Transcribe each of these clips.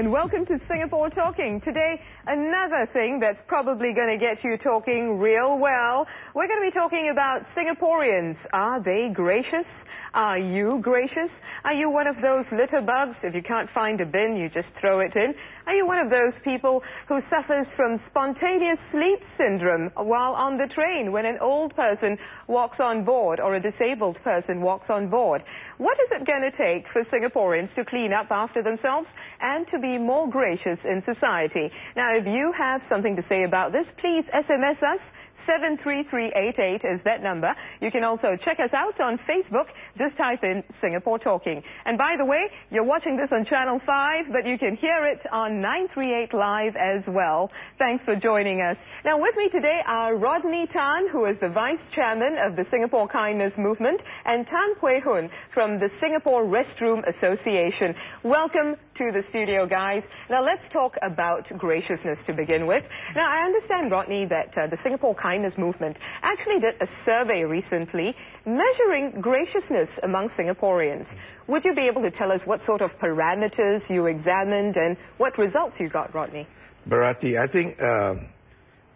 and welcome to Singapore Talking. Today, another thing that's probably going to get you talking real well. We're going to be talking about Singaporeans. Are they gracious? Are you gracious? Are you one of those litter bugs? If you can't find a bin, you just throw it in. Are you one of those people who suffers from spontaneous sleep syndrome while on the train when an old person walks on board or a disabled person walks on board? What is it going to take for Singaporeans to clean up after themselves and to be more gracious in society? Now, if you have something to say about this, please SMS us. 73388 is that number. You can also check us out on Facebook. Just type in Singapore Talking. And by the way, you're watching this on Channel 5, but you can hear it on 938 Live as well. Thanks for joining us. Now, with me today are Rodney Tan, who is the Vice Chairman of the Singapore Kindness Movement, and Tan Pui Hun from the Singapore Restroom Association. Welcome to the studio, guys. Now, let's talk about graciousness to begin with. Now, I understand, Rodney, that the Singapore Kindness Movement actually did a survey recently measuring graciousness among Singaporeans. Would you be able to tell us what sort of parameters you examined and what results you got, Rodney? Bharati, I think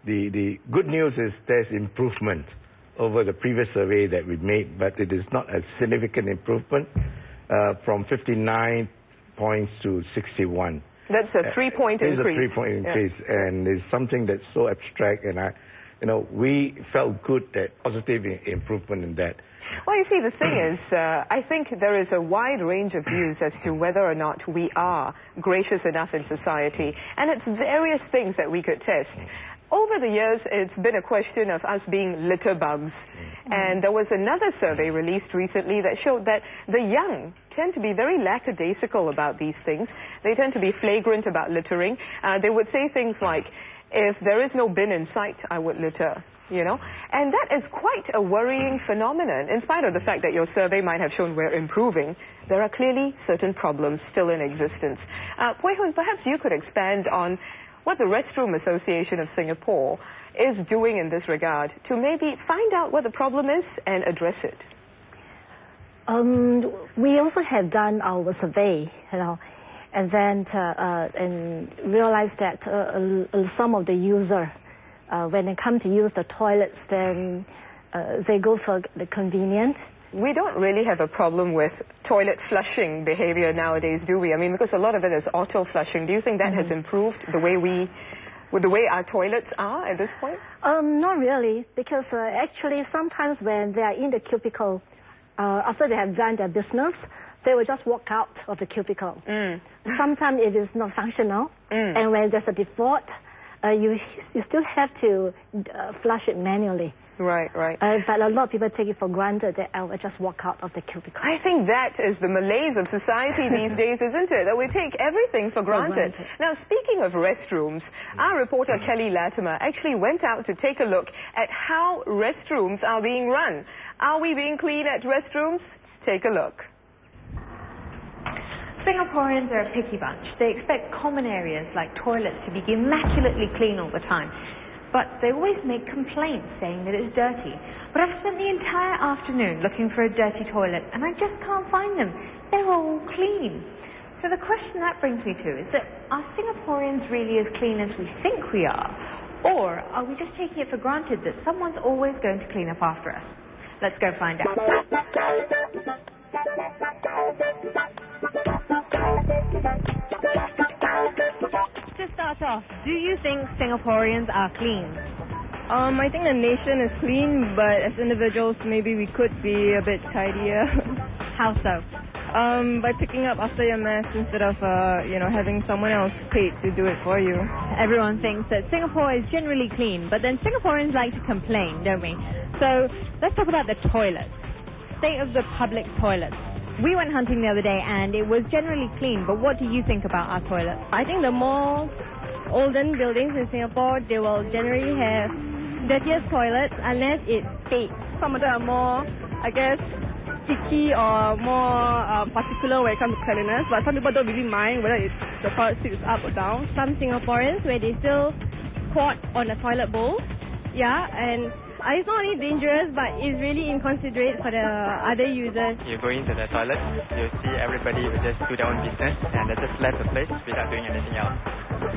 the good news is there's improvement over the previous survey that we made, but it is not a significant improvement from 59 points to 61. That's a 3-point increase. It's a 3-point increase, and it's something that's so abstract, and we felt good that positive improvement in that. Well, you see, the thing is, I think there is a wide range of views as to whether or not we are gracious enough in society, and it's various things that we could test. Over the years, it's been a question of us being litter bugs. And there was another survey released recently that showed that the young tend to be very lackadaisical about these things. They tend to be flagrant about littering. They would say things like, if there is no bin in sight, I would litter. And that is quite a worrying phenomenon. In spite of the fact that your survey might have shown we're improving, there are clearly certain problems still in existence. Pui Hun, perhaps you could expand on what the Restroom Association of Singapore is doing in this regard to maybe find out what the problem is and address it. We also have done our survey, and then and realized that some of the users, when they come to use the toilets, then they go for the convenience. We don't really have a problem with toilet flushing behavior nowadays, do we? I mean, because a lot of it is auto flushing. Do you think that has improved the way our toilets are at this point? Not really, because actually sometimes when they are in the cubicle, after they have done their business, they will just walk out of the cubicle. Sometimes it is not functional, and when there's a default, you still have to flush it manually. Right. But a lot of people take it for granted that I will just walk out of the cubicle. I think that is the malaise of society these days, isn't it? That we take everything for granted. Now, speaking of restrooms, our reporter Kelly Latimer actually went out to take a look at how restrooms are being run. Are we being clean at restrooms? Take a look. Singaporeans are a picky bunch. They expect common areas like toilets to be immaculately clean all the time. But they always make complaints saying that it's dirty. But I've spent the entire afternoon looking for a dirty toilet and I just can't find them. They're all clean. So the question that brings me to is that, are Singaporeans really as clean as we think we are? Or are we just taking it for granted that someone's always going to clean up after us? Let's go find out. To start off, do you think Singaporeans are clean? I think the nation is clean, but as individuals, maybe we could be a bit tidier. How so? By picking up after your mess instead of, having someone else paid to do it for you. Everyone thinks that Singapore is generally clean, but then Singaporeans like to complain, don't we? So let's talk about the toilets. State of the public toilets. We went hunting the other day and it was generally clean, but what do you think about our toilets? I think the more olden buildings in Singapore, they will generally have dirtiest toilets unless it fades. Some of them are more, picky or more particular when it comes to cleanliness, but some people don't really mind whether the toilet seat is up or down. Some Singaporeans, where they still squat on the toilet bowl, and it's not only dangerous, but it's really inconsiderate for the other users. You go into the toilet, you see everybody will just do their own business and they just left the place without doing anything else.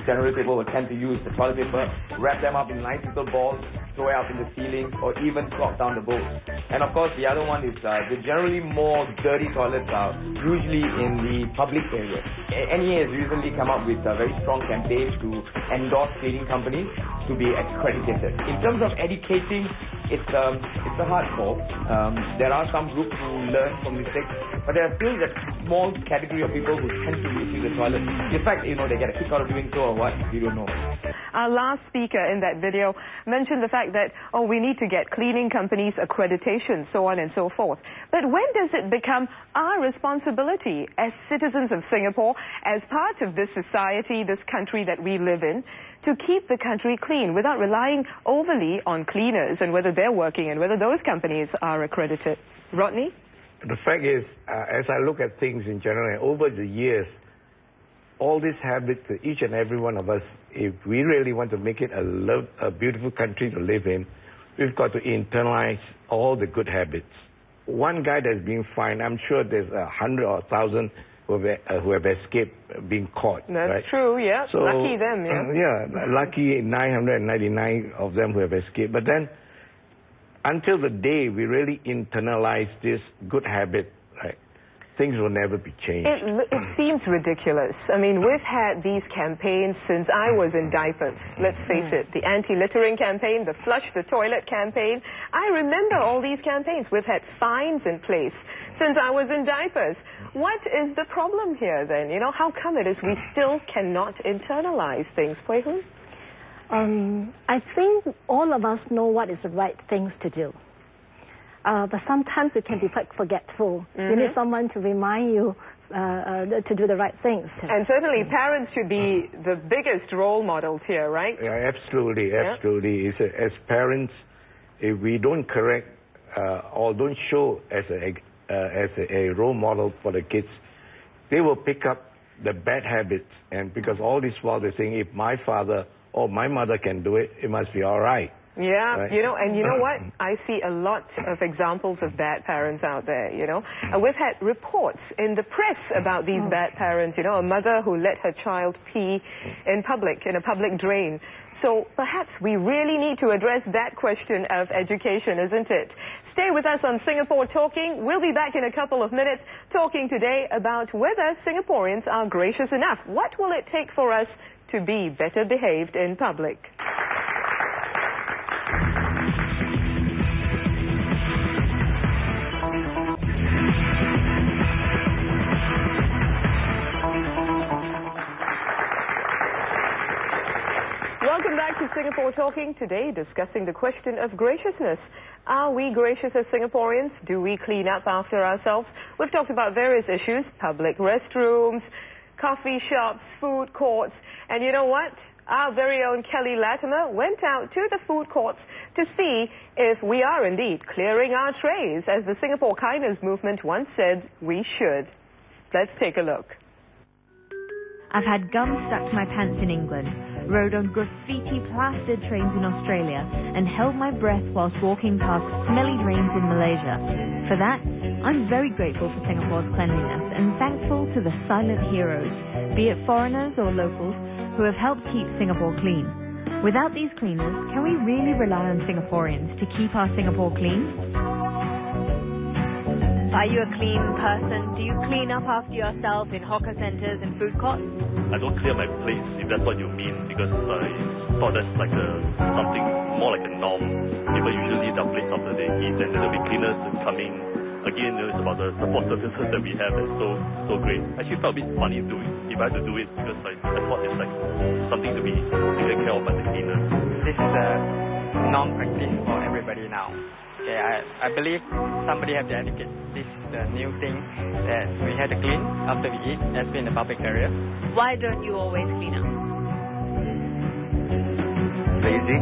Generally, people will tend to use the toilet paper, wrap them up in nice little balls, throw it up in the ceiling, or even flop down the bowl. And of course, the other one is the generally more dirty toilets are usually in the public areas. NEA has recently come up with a very strong campaign to endorse cleaning companies to be accredited. In terms of educating, it's a hard call. There are some groups who learn from mistakes, but there are still a small category of people who tend to misuse the toilet. In fact, they get a kick out of doing so or what, we don't know. Our last speaker in that video mentioned the fact that, we need to get cleaning companies accreditation, so on and so forth. But when does it become our responsibility as citizens of Singapore, as part of this society, this country that we live in, to keep the country clean without relying overly on cleaners and whether they're working and whether those companies are accredited? Rodney? The fact is, as I look at things in general, over the years, all these habits, each and every one of us, if we really want to make it a beautiful country to live in, we've got to internalize all the good habits. One guy that's being fined, I'm sure there's 100 or 1,000 who have escaped being caught. That's right? true, yeah. So, lucky them, yeah. Yeah, lucky 999 of them who have escaped. But then, until the day we really internalize this good habit, right, things will never be changed. It seems ridiculous. I mean, we've had these campaigns since I was in diapers. Let's face it, the anti-littering campaign, the flush the toilet campaign. I remember all these campaigns. We've had fines in place since I was in diapers. What is the problem here then? How come it is we still cannot internalize things? Pui Hun? I think all of us know what is the right things to do. But sometimes we can be quite forgetful. You need someone to remind you to do the right things. And certainly parents should be the biggest role models here, right? Yeah, absolutely, absolutely. Yeah. As parents, if we don't correct or don't show as a role model for the kids, they will pick up the bad habits. And because all this while they're saying, if my father or my mother can do it, it must be all right. Yeah, right? And you know what? I see a lot of examples of bad parents out there, And we've had reports in the press about these bad parents, a mother who let her child pee in public, in a public drain. So perhaps we really need to address that question of education, isn't it? Stay with us on Singapore Talking. We'll be back in a couple of minutes talking today about whether Singaporeans are gracious enough. What will it take for us to be better behaved in public? Welcome back to Singapore Talking. Today, discussing the question of graciousness. Are we gracious as Singaporeans? Do we clean up after ourselves? We've talked about various issues, public restrooms, coffee shops, food courts. And you know what? Our very own Kelly Latimer went out to the food courts to see if we are indeed clearing our trays, as the Singapore Kindness Movement once said we should. Let's take a look. I've had gum stuck to my pants in England, rode on graffiti-plastered trains in Australia, and held my breath whilst walking past smelly drains in Malaysia. For that, I'm very grateful for Singapore's cleanliness and thankful to the silent heroes, be it foreigners or locals, who have helped keep Singapore clean. Without these cleaners, can we really rely on Singaporeans to keep our Singapore clean? Are you a clean person? Do you clean up after yourself in hawker centres and food courts? I don't clear my plates, if that's what you mean, because I thought that's like something more like a norm. People usually leave their plates after they eat, and then there'll be cleaners coming. Again, it's about the support services that we have that's so great. I actually felt a bit funny to do it, if I had to do it, because I thought it's like something to be taken care of by the cleaners. This is a non-practice for everybody now. Okay, I believe somebody have the etiquette. This is the new thing that we have to clean after we eat, especially in the public area. Why don't you always clean up? Lazy.